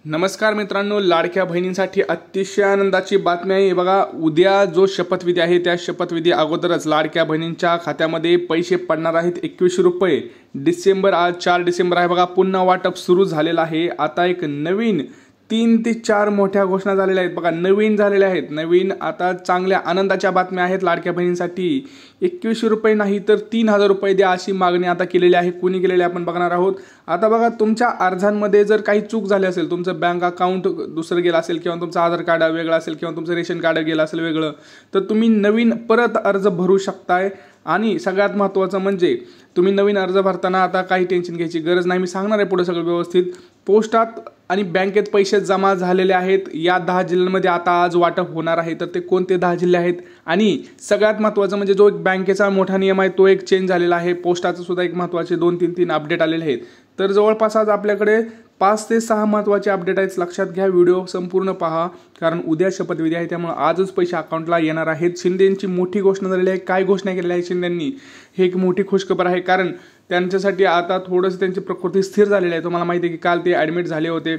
नमस्कार मित्रांनो, लाडक्या बहिणींसाठी अतिशय आनंदाची बातमी आहे। बघा, उद्या जो शपथविधी आहे त्या शपथविधी अगोदरच लाडक्या बहिणींच्या खात्यामध्ये पैसे पडणार आहेत 2100 रुपये। आज 4 डिसेंबर आहे। बघा, पुन्हा वाटप सुरू झालेलं आहे। आता एक नवीन 3 ते 4 मोठ्या घोषणा झालेल्या आहेत। बघा, नवीन झालेल्या आहेत। नवीन आता चांगल्या आनंदाच्या बातम्या आहेत लाडक्या बहिणींसाठी। 2100 रुपये नाही तर 3000 रुपये द्या अशी मागणी आता केलेली आहे। कोणी केलेली आपण बघणार आहोत। आता बघा, तुमच्या अर्जांमध्ये जर काही चूक झाली असेल, तुमचं बँक अकाउंट दुसरं गेलं असेल किंवा तुमचं आधार कार्ड वेगळं असेल किंवा तुमचं रेशन कार्ड गेलं असेल वेगळं, तर तुम्ही नवीन परत अर्ज भरू शकताय। आणि सगळ्यात महत्त्वाचं म्हणजे तुम्ही नवीन अर्ज भरताना आता काही टेन्शन घ्यायची गरज नाही। मी सांगणार आहे पुढे सगळं व्यवस्थित। पोस्टात आणि बँकेत पैसे जमा झालेले आहेत। या 10 जिल्ह्यांमध्ये आता आज वाटप होणार आहे। तर ते कोणते 10 जिल्हे आहेत आणि सगळ्यात महत्त्वाचं म्हणजे जो एक बँकेचा मोठा नियम आहे तो एक चेंज झालेला आहे। पोस्टाचं सुद्धा एक महत्त्वाचे 2-3 अपडेट आलेले आहेत। तर जवळपास आज आपल्याकडे 5 ते 6 महत्त्वाचे अपडेट आहेत। लक्षात घ्या, व्हिडिओ संपूर्ण पहा, कारण उद्या शपथविधी आहे त्यामुळे आजच पैसे अकाउंटला येणार आहेत। शिंदेंची मोठी घोषणा झालेली आहे। काय घोषणा केलेली आहे शिंदेंनी, हे एक मोठी खुशखबर आहे, कारण त्यांच्यासाठी आता थोडंसं त्यांची प्रकृती स्थिर झालेली आहे। तुम्हाला माहिती आहे की काल ते ॲडमिट झाले होते,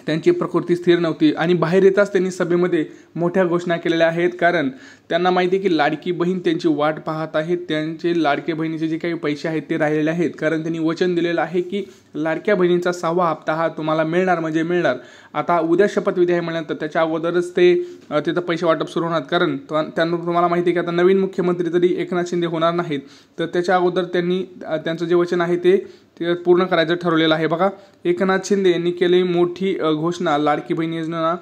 त्यांची प्रकृती स्थिर नव्हती आणि बाहेर येताच त्यांनी सभेमध्ये मोठ्या घोषणा केलेल्या आहेत, कारण त्यांना माहिती आहे की लाडकी बहीण त्यांची वाट पाहत आहे। त्यांचे लाडके बहिणीचे जे काही पैसे आहेत ते राहिलेले आहेत, कारण त्यांनी वचन दिलेलं आहे की लाडक्या बहिणींचा 6वा हप्ता हा तुम्हाला मिळणार म्हणजे मिळणार। आता उद्या शपथविधी आहे म्हटल्यानंतर त्याच्या अगोदरच ते तिथं पैसे वाटप सुरू होणार, कारण त्यांना तुम्हाला माहिती आहे की आता नवीन मुख्यमंत्री तरी एकनाथ शिंदे होणार नाहीत, तर त्याच्या अगोदर त्यांनी त्यांचं जे वचन आहे ते पूर्ण करायचं ठरवलेलं आहे। बघा, एकनाथ शिंदे यांनी केलेली मोठी घोषणा लाडकी बहीण योजना,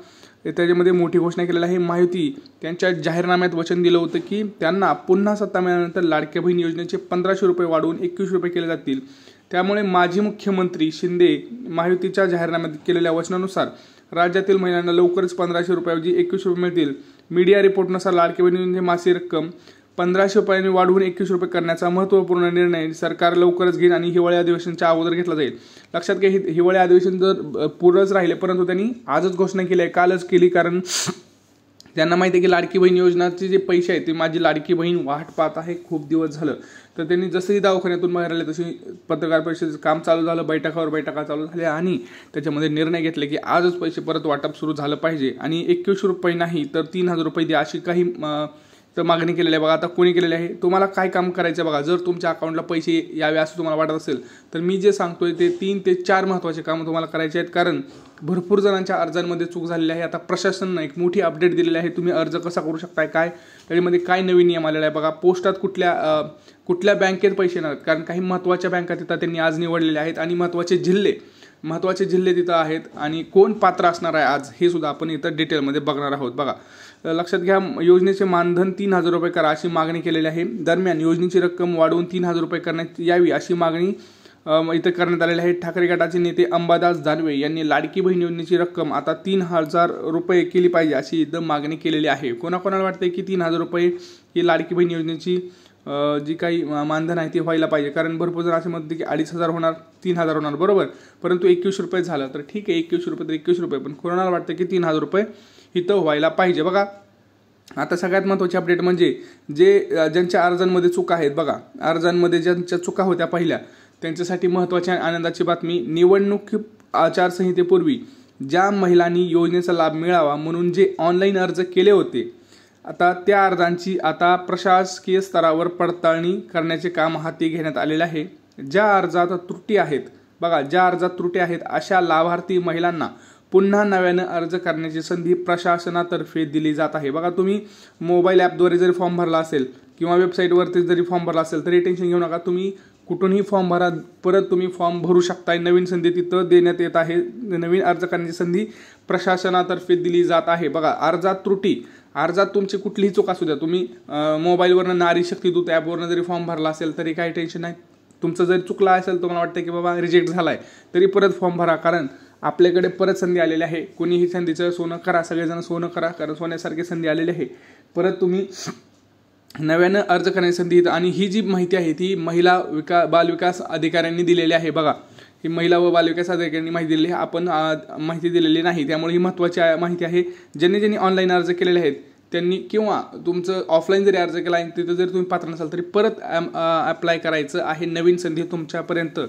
त्याच्यामध्ये मोठी घोषणा केलेली आहे। महायुती त्यांच्या जाहीरनाम्यात वचन दिलं होतं की त्यांना पुन्हा सत्ता मिळाल्यानंतर लाडक्या बहीण योजनेचे 1500 रुपये वाढवून 2100 रुपये केले जातील। त्यामुळे माजी मुख्यमंत्री शिंदे महायुतीच्या जाहीरनाम्यात केलेल्या वचनानुसार राज्यातील महिलांना लवकरच 1500 रुपयाऐवजी 2100 रुपये मिळतील। मीडिया रिपोर्टनुसार लाडकी बहीण योजनेची मासिक रक्कम 1500 रुपयांनी वाढवून 2100 रुपये करण्याचा महत्त्वपूर्ण निर्णय सरकार लवकरच घेईल आणि हिवाळी अधिवेशनाच्या अगोदर घेतला जाईल। लक्षात घ्या, हिवाळी अधिवेशन जर पूर्णच राहिले, परंतु त्यांनी आजच घोषणा केली आहे, कालच केली, कारण त्यांना माहिती आहे की लाडकी बहीण योजनाचे जे पैसे आहेत ते माझी लाडकी बहीण वाट पाहत आहे खूप दिवस झालं। तर त्यांनी जसंही दवाखान्यातून बाहेर आले तशी पत्रकार परिषदेचं काम चालू झालं, बैठका चालू झाल्या आणि त्याच्यामध्ये निर्णय घेतले की आजच पैसे परत वाटप सुरू झालं पाहिजे आणि 2100 रुपये नाही तर 3000 रुपये द्या अशी काही तर मागणी केलेली आहे। बघा, आता कोणी केलेली आहे, तुम्हाला काय काम करायचं बघा, जर तुमच्या अकाउंटला पैसे यावे असं तुम्हाला वाटत असेल तर मी जे सांगतोय ते 3 ते 4 महत्त्वाचे कामं तुम्हाला करायचे आहेत, कारण भरपूर जणांच्या अर्जांमध्ये चूक झालेली आहे। आता प्रशासनानं एक मोठी अपडेट दिलेली आहे, तुम्ही अर्ज कसा करू शकताय, काय त्याच्यामध्ये काय नवीन नियम आलेला आहे। बघा, पोस्टात कुठल्या बँकेत पैसे नाहीत, कारण काही महत्त्वाच्या बँका तिथं त्यांनी आज निवडलेल्या आहेत आणि महत्त्वाचे जिल्हे तिथं आहेत आणि कोण पात्र असणार आहे आज हे सुद्धा आपण इथं डिटेलमध्ये बघणार आहोत। बघा, लक्षात घ्या, योजनेचे मानधन 3000 रुपये करा अशी मागणी केलेली आहे। दरम्यान योजनेची रक्कम वाढवून 3000 रुपये करण्यात यावी अशी मागणी इथं करण्यात आलेली आहे। ठाकरे गटाचे नेते अंबादास दानवे यांनी लाडकी बहीण योजनेची रक्कम आता 3000 रुपये केली पाहिजे अशी इथं मागणी केलेली आहे। कोणाकोणाला वाटते की 3000 रुपये ही लाडकी बहीण योजनेची जी काही मानधन आहे ते व्हायला पाहिजे, कारण भरपूर जण असे म्हणते की 2500 होणार, 3000 होणार, बरोबर, परंतु 2100 रुपये झालं तर ठीक आहे, 2100 रुपये तर 2100 रुपये, पण कोणाला वाटतं की 3000 रुपये इथं व्हायला पाहिजे। बघा, आता सगळ्यात महत्त्वाची अपडेट म्हणजे ज्यांच्या अर्जांमध्ये चुका आहेत, बघा, अर्जांमध्ये ज्यांच्या चुका होत्या पहिल्या त्यांच्यासाठी महत्त्वाची आनंदाची बातमी। निवडणूक आचारसंहितेपूर्वी ज्या महिलांनी योजनेचा लाभ मिळावा म्हणून जे ऑनलाईन अर्ज केले होते, आता त्या अर्जांची आता प्रशासकीय स्तरावर पडताळणी करण्याचे काम हाती घेण्यात आलेले आहे। ज्या अर्जात त्रुटी आहेत, बघा, ज्या अर्जात त्रुटी आहेत अशा लाभार्थी महिलांना पुन्हा नव्यानं अर्ज करण्याची संधी प्रशासनातर्फे दिली जात आहे। बघा, तुम्ही मोबाईल ॲपद्वारे जरी फॉर्म भरला असेल किंवा वेबसाईटवरती जरी फॉर्म भरला असेल तरी टेन्शन घेऊ नका, तुम्ही कुठूनही फॉर्म भरा, परत तुम्ही फॉर्म भरू शकताय। नवीन संधी तिथं देण्यात येत आहे, नवीन अर्ज करण्याची संधी प्रशासनातर्फे दिली जात आहे। बघा, अर्जात तुमची कुठलीही चूक असू द्या, तुम्ही मोबाईलवरनं नारी शक्ती दूत ॲपवरनं जरी फॉर्म भरला असेल तरी काही टेन्शन नाही। तुमचं जर चुकला असेल, तुम्हाला वाटतं की बाबा रिजेक्ट झालाय, तरी परत फॉर्म भरा, कारण आपल्याकडे परत संधी आलेली आहे। कोणीही संधीचं सोनं करा, सगळेजण सोनं करा, कारण सोन्यासारखी संधी आलेली आहे। परत तुम्ही नव्यानं अर्ज करण्याची संधी, आणि ही जी माहिती आहे ती बालविकास अधिकाऱ्यांनी दिलेली आहे। बघा, ही महिला व बालविकास अधिकाऱ्यांनी माहिती दिलेली आहे, आपण माहिती दिलेली नाही, त्यामुळे ही महत्त्वाची माहिती आहे। ज्यांनी ऑनलाईन अर्ज केलेले आहेत त्यांनी, किंवा तुमचं ऑफलाईन जरी अर्ज केला आहे तिथं जर तुम्ही पात्र नसाल तरी परत अप्लाय करायचं आहे। नवीन संधी तुमच्यापर्यंत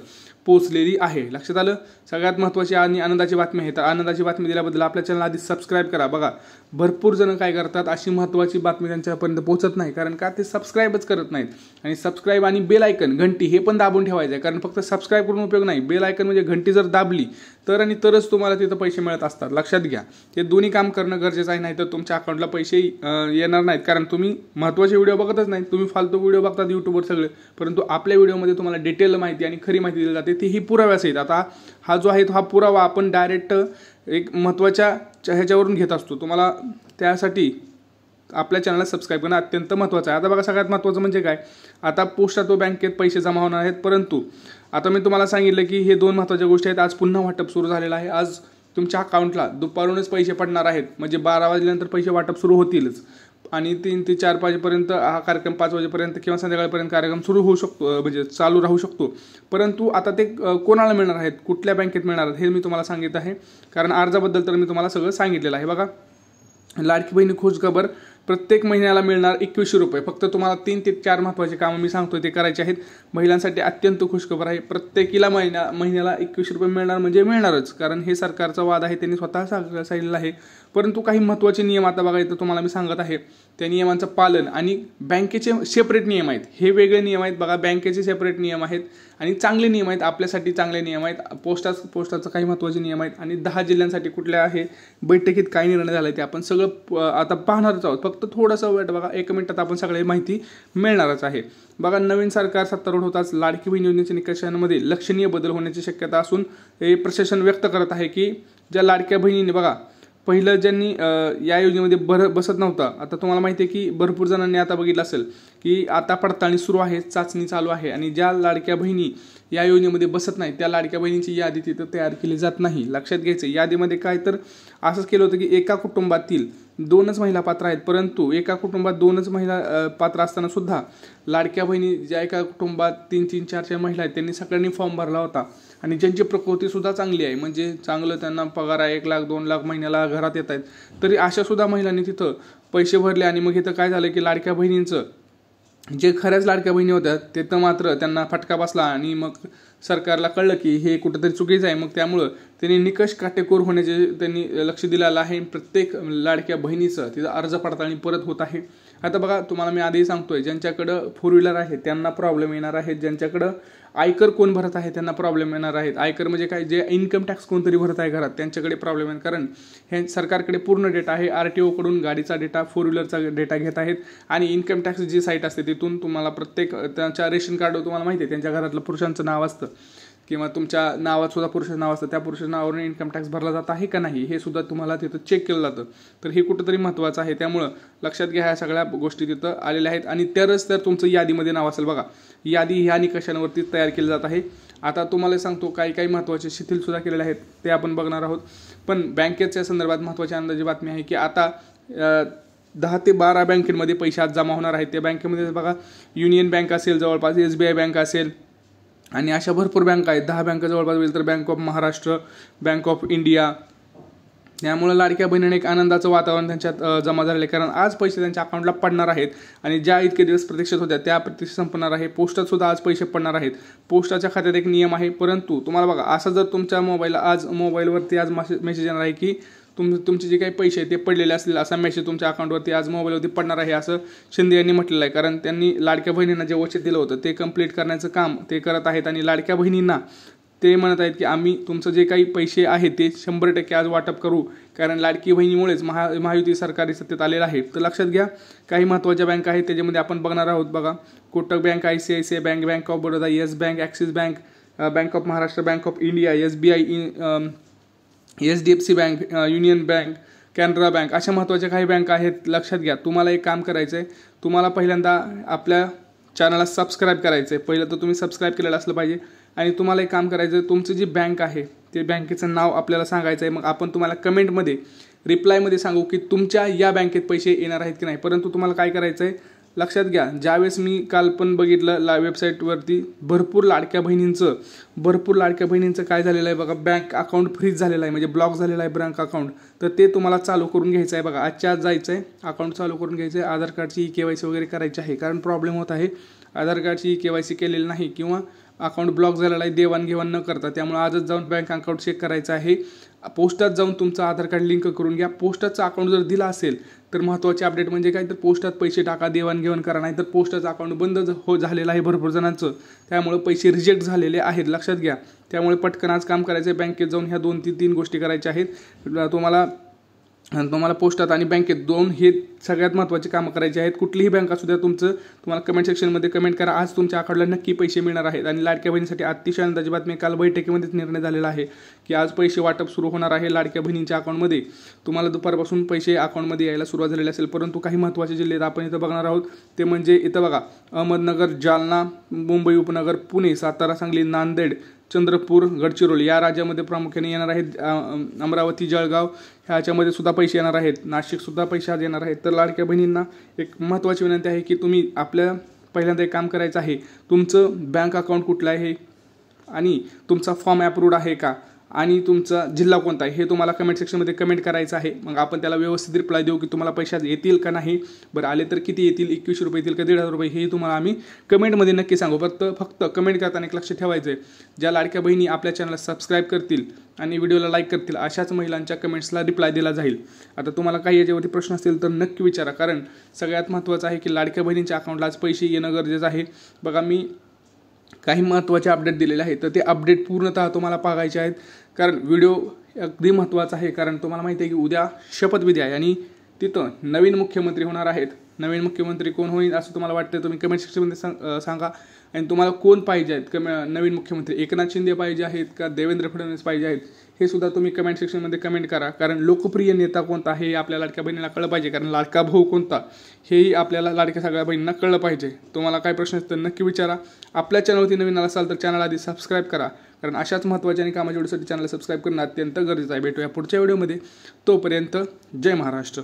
पोहोचलेली आहे. लक्षात आलं. सगळ्यात महत्त्वाची आणि आनंदाची बातमी आहे. तर आनंदाची बातमी दिल्याबद्दल आपल्या चॅनल आधी सबस्क्राईब करा. बघा भरपूर जण काय करतात, अशी महत्त्वाची बातमी त्यांच्यापर्यंत पोहोचत नाही, कारण का ते सबस्क्राईबच करत नाहीत. आणि सबस्क्राईब आणि बेल आयकन घंटी हे पण दाबून ठेवायचं आहे, कारण फक्त सबस्क्राईब करून उपयोग नाही. बेल आयकन म्हणजे घंटी जर दाबली तर आणि तरच तुम्हाला तिथं पैसे मिळत असतात. लक्षात घ्या, हे दोन्ही काम करणं गरजेचं आहे, नाही तर तुमच्या अकाउंटला पैसे येणार नाहीत. कारण तुम्ही महत्त्वाचे व्हिडिओ बघतच नाही, तुम्ही फालतू व्हिडिओ बघतात यूट्यूबवर सगळे. परंतु आपल्या व्हिडिओमध्ये तुम्हाला डिटेल माहिती आणि खरी माहिती दिली जाते, तीही पुराव्यासहित. आता हा जो आहे हा पुरावा आपण डायरेक्ट एक महत्त्वाच्या ह्याच्यावरून घेत असतो. तुम्हाला त्यासाठी आपल्या चॅनलला सबस्क्राईब करणं अत्यंत महत्त्वाचं आहे. आता बघा सगळ्यात महत्त्वाचं म्हणजे काय, आता पोस्टात व बँकेत पैसे जमा होणार आहेत. परंतु आता मी तुम्हाला सांगितलं की हे दोन महत्त्वाच्या गोष्टी आहेत. आज पुन्हा वाटप सुरू झालेलं आहे. आज तुमच्या अकाउंटला दुपारूनच पैसे पडणार आहेत, म्हणजे 12 वाजल्यानंतर पैसे वाटप सुरू होतीलच. आणि 3 ते 4 वाजेपर्यंत हा कार्यक्रम, 5 वाजेपर्यंत किंवा संध्याकाळपर्यंत कार्यक्रम सुरू होऊ शकतो, म्हणजे चालू राहू शकतो. परंतु आता ते कोणाला मिळणार आहेत, कुठल्या बँकेत मिळणार आहेत हे मी तुम्हाला सांगित आहे. कारण अर्जाबद्दल तर मी तुम्हाला सगळं सांगितलेलं आहे. बघा लाडकी बहिणी खुशखबर, प्रत्येक महिन्याला मिळणार 2100 रुपये. फक्त तुम्हाला 3 ते 4 महत्त्वाचे कामं मी सांगतोय ते करायचे आहेत. महिलांसाठी अत्यंत खुशखबर आहे. प्रत्येकीला महिन्याला 2100 रुपये मिळणार म्हणजे मिळणारच, कारण हे सरकारचा वाद आहे, त्यांनी स्वतः सांगितलेलं आहे. परंतु काही महत्त्वाचे नियम आता बघा इथं तुम्हाला मी सांगत आहे. त्या नियमांचं पालन, आणि बँकेचे सेपरेट नियम आहेत, हे वेगळे नियम आहेत. बघा बँकेचे सेपरेट नियम आहेत आणि चांगले नियम आहेत, आपल्यासाठी चांगले नियम आहेत. पोस्टाचं काही महत्त्वाचे नियम आहेत. आणि 10 जिल्ह्यांसाठी कुठल्या आहे, बैठकीत काय निर्णय झाला ते आपण सगळं आता पाहणारच आहोत. फक्त थोडंसं वेळ बघा, 1 मिनिटात आपण सगळी माहिती मिळणारच आहे. बघा नवीन सरकार सत्तारूढ होताच लाडकी बहीण योजनेच्या निकषांमध्ये लक्षणीय बदल होण्याची शक्यता असून हे प्रशासन व्यक्त करत आहे की ज्या लाडक्या बहिणीने बघा पहिलं ज्यांनी या योजनेमध्ये बसत नव्हता, आता तुम्हाला माहिती आहे की भरपूर जणांनी आता बघितलं असेल की आता पडताळणी सुरू आहे, चाचणी चालू आहे. आणि ज्या लाडक्या बहिणी या योजनेमध्ये बसत नाही त्या लाडक्या बहिणींची यादी तिथं तयार केली जात नाही. लक्षात घ्यायचं, यादीमध्ये काय तर असंच केलं होतं की एका कुटुंबातील 2च महिला पात्र आहेत, परंतु एका कुटुंबात 2च महिला पात्र असताना सुद्धा लाडक्या बहिणी ज्या एका कुटुंबात 3-3, 4-4 महिला आहेत त्यांनी सगळ्यांनी फॉर्म भरला होता. आणि ज्यांची प्रकृती सुद्धा चांगली आहे, म्हणजे चांगलं त्यांना पगार आहे, 1 लाख 2 लाख महिन्याला घरात येत आहेत, तरी अशा सुद्धा महिलांनी तिथं पैसे भरले. आणि मग इथं काय झालं की लाडक्या बहिणींचं जे खऱ्याच लाडक्या बहिणी होत्या तिथं मात्र त्यांना फटका बसला. आणि मग सरकारला कळलं की हे कुठंतरी चुकीचं आहे. मग त्यामुळं त्यांनी निकष काटेकोर होण्याचे त्यांनी लक्ष दिलेलं आहे. प्रत्येक लाडक्या बहिणीचं तिथं अर्ज पडताळणी परत होत आहे. आता बघा तुम्हाला मी आधी सांगतोय, ज्यांच्याकडं 4 व्हीलर आहे त्यांना प्रॉब्लेम येणार आहे, ज्यांच्याकडं आयकर कोण भरत आहे त्यांना प्रॉब्लेम येणार आहेत. आयकर म्हणजे काय, जे इन्कम टॅक्स कोणतरी भरत आहे घरात त्यांच्याकडे प्रॉब्लेम आहे, कारण हे सरकारकडे पूर्ण डेटा आहे. RTO कडून गाडीचा डेटा, 4 व्हीलरचा डेटा घेत आहेत. आणि इन्कम टॅक्स जी साईट असते तिथून तुम्हाला प्रत्येक त्यांच्या रेशन कार्डवर तुम्हाला माहिती आहे त्यांच्या घरातलं पुरुषांचं नाव असतं, किंवा तुमच्या नावात सुद्धा पुरुषाचं नाव असतं, त्या पुरुषाच्या नावावरून इन्कम टॅक्स भरला जात आहे का नाही हे सुद्धा तुम्हाला तिथं चेक केलं जातं. तर हे कुठंतरी महत्त्वाचं आहे. त्यामुळं लक्षात घ्या, ह्या सगळ्या गोष्टी तिथं आलेल्या आहेत. आणि तरच तर तुमचं यादीमध्ये नाव असेल. बघा यादी ह्या निकषांवरती तयार केली जात आहे. आता तुम्हाला सांगतो काही महत्त्वाचे शिथिल सुद्धा केलेले आहेत, ते आपण बघणार आहोत. पण बँकेच्या संदर्भात महत्त्वाची आनंदाची बातमी आहे की आता 10 ते 12 बँकेमध्ये पैसे आज जमा होणार आहेत. त्या बँकेमध्ये बघा युनियन बँक असेल, जवळपास SBI बँक असेल, आणि अशा भरपूर बँका आहेत. 10 बँका जवळपास होईल तर bank of Maharashtra, bank of India. त्यामुळे लाडक्या बहिणीने एक आनंदाचं वातावरण त्यांच्यात जमा झालेलं आहे, कारण आज पैसे त्यांच्या अकाउंटला पडणार आहेत. आणि ज्या इतके दिवस प्रतीक्षेत होत्या त्या प्रतीक्षा संपणार आहे. पोस्टात सुद्धा आज पैसे पडणार आहेत. पोस्टाच्या खात्यात एक नियम आहे. परंतु तुम्हाला बघा असं जर तुमच्या मोबाईलवरती आज मेसेज येणार आहे की तुमचे जे काही पैसे आहेत ते पडलेले असतील, असा मेसेज तुमच्या अकाउंटवरती आज मोबाईलवरती पडणार आहे, असं शिंदे यांनी म्हटलेलं आहे. कारण त्यांनी लाडक्या बहिणींना जे वचन दिलं होतं ते कंप्लीट करण्याचं काम ते करत आहेत. आणि लाडक्या बहिणींना ते म्हणत आहेत की आम्ही तुमचं जे काही पैसे आहेत ते 100% आज वाटप करू, कारण लाडकी बहिणीमुळेच महायुती सरकारी सत्तेत आलेलं आहे. तर लक्षात घ्या, काही महत्त्वाच्या बँका आहेत त्याच्यामध्ये आपण बघणार आहोत. बघा Kotak bank, ICICI bank, bank of Baroda, yes bank, axis bank, bank of Maharashtra, bank of India, SBI, HDFC bank, union bank, Canara bank, अशा महत्त्वाच्या काही बँका आहेत. लक्षात घ्या, तुम्हाला एक काम करायचं आहे. तुम्हाला पहिल्यांदा आपल्या चॅनलला सबस्क्राईब करायचं आहे. पहिलं तर तुम्ही सबस्क्राईब केलेलं असलं पाहिजे. आणि तुम्हाला एक काम करायचं आहे, तुमची जी बँक आहे ते बँकेचं नाव आपल्याला सांगायचं आहे. मग आपण तुम्हाला कमेंटमध्ये रिप्लायमध्ये सांगू की तुमच्या या बँकेत पैसे येणार आहेत की नाही. परंतु तुम्हाला काय करायचं आहे, लक्षात घ्या, ज्यावेळेस मी काल पण बघितलं वेबसाईटवरती भरपूर लाडक्या बहिणींचं काय झालेलं आहे बघा, बँक अकाउंट फ्रीज झालेलं आहे, म्हणजे ब्लॉक झालेलं आहे बँक अकाउंट. तर ते तुम्हाला चालू करून घ्यायचं आहे. बघा आजच्या आज जायचं आहे, अकाउंट चालू करून घ्यायचं आहे. आधार कार्डची KYC वगैरे करायची आहे, कारण प्रॉब्लेम होत आहे. आधार कार्डची KYC केलेली नाही किंवा अकाउंट ब्लॉक झालेला आहे देवाणघेवाण न करता, त्यामुळे आजच जाऊन बँक अकाउंट चेक करायचं आहे. पोस्टात जाऊन तुमचं आधार कार्ड लिंक करून घ्या. पोस्टाचं अकाउंट जर दिला असेल तर महत्त्वाचे अपडेट म्हणजे काय, तर पोस्टात पैसे टाका, देवाणघेवाण करा, नाही तर पोस्टाचं अकाउंट बंद झालेलं आहे भरपूर जणांचं, त्यामुळे पैसे रिजेक्ट झालेले आहेत, लक्षात घ्या. त्यामुळे पटकन आज काम करायचं आहे. बँकेत जाऊन ह्या 2-3 गोष्टी करायच्या आहेत तुम्हाला पोस्टात आणि बँकेत हे सगळ्यात महत्त्वाची कामं करायची आहेत. कुठलीही बँक असू द्या तुम्हाला कमेंट सेक्शनमध्ये कमेंट करा. आज तुमच्या अकाउंटला नक्की पैसे मिळणार आहेत. आणि लाडक्या बहिणीसाठी अतिशय आनंदाची बातमी, काल बैठकीमध्येच निर्णय झालेला आहे की आज पैसे वाटप सुरू होणार आहे लाडक्या बहिणींच्या अकाउंटमध्ये. तुम्हाला दुपारपासून पैसे अकाउंटमध्ये यायला सुरुवात झालेली असेल, परंतु काही महत्त्वाचे जिल्हे आपण इथं बघणार आहोत. ते म्हणजे इथं बघा, अहमदनगर, जालना, मुंबई उपनगर, पुणे, सातारा, सांगली, नांदेड, चंद्रपूर, गडचिरोली या राज्यामध्ये प्रामुख्याने येणार आहेत. अमरावती, जळगाव ह्याच्यामध्ये सुद्धा पैसे येणार आहेत. नाशिकसुद्धा पैसे आज येणार आहेत. तर लाडक्या बहिणींना एक महत्त्वाची विनंती आहे की तुम्ही पहिल्यांदा एक काम करायचं आहे, तुमचं बँक अकाउंट कुठलं आहे आणि तुमचा फॉर्म अप्रूव्ड आहे का आणि तुमचा जिल्हा कोणता आहे हे तुम्हाला कमेंट सेक्शनमध्ये कमेंट करायचं आहे. मग आपण त्याला व्यवस्थित रिप्लाय देऊ की तुम्हाला पैसे येतील का नाही, बरं आले तर किती येतील, 2100 रुपये येतील का 1500 रुपये, हे तुम्हाला आम्ही कमेंटमध्ये नक्की सांगू. फक्त कमेंट करताना एक लक्ष ठेवायचं आहे, ज्या लाडक्या बहिणी आपल्या चॅनलला सबस्क्राईब करतील आणि व्हिडिओला लाईक करतील अशाच महिलांच्या कमेंट्सला रिप्लाय दिला जाईल. आता तुम्हाला काही याच्यावरती प्रश्न असतील तर नक्की विचारा, कारण सगळ्यात महत्त्वाचं आहे की लाडक्या बहिणींच्या अकाउंटला आज पैसे येणं गरजेचं आहे. बघा, मी काही महत्त्वाचे अपडेट दिलेले आहेत, तर ते अपडेट पूर्णतः तुम्हाला पाहायचे आहेत, कारण व्हिडिओ अगदी महत्त्वाचा आहे. कारण तुम्हाला माहिती आहे की उद्या शपथविधी आहे आणि तिथं नवीन मुख्यमंत्री होणार आहेत. नवीन मुख्यमंत्री कोण होईल असं तुम्हाला वाटतं, तुम्ही कमेंट सेक्शनमध्ये सांगा. आणि तुम्हाला कोण पाहिजे आहेत नवीन मुख्यमंत्री, एकनाथ शिंदे पाहिजे आहेत का देवेंद्र फडणवीस पाहिजे आहेत, हे सुद्धा तुम्ही कमेंट सेक्शनमध्ये कमेंट करा. कारण लोकप्रिय नेता कोणता हे आपल्या लाडक्या बहिणीला कळलं पाहिजे, कारण लाडका भाऊ कोणता हेही आपल्याला लाडक्या सगळ्या बहिणींना कळलं पाहिजे. तुम्हाला काय प्रश्न असतील नक्की विचारा. आपल्या चॅनलवरती नवीन आला असाल तर चॅनल आधी सबस्क्राईब करा, कारण अशाच महत्त्वाच्या आणि कामाच्या व्हिडिओसाठी चॅनल सबस्क्राईब करणं अत्यंत गरजेचं आहे. भेटूया पुढच्या व्हिडिओमध्ये. तोपर्यंत जय महाराष्ट्र.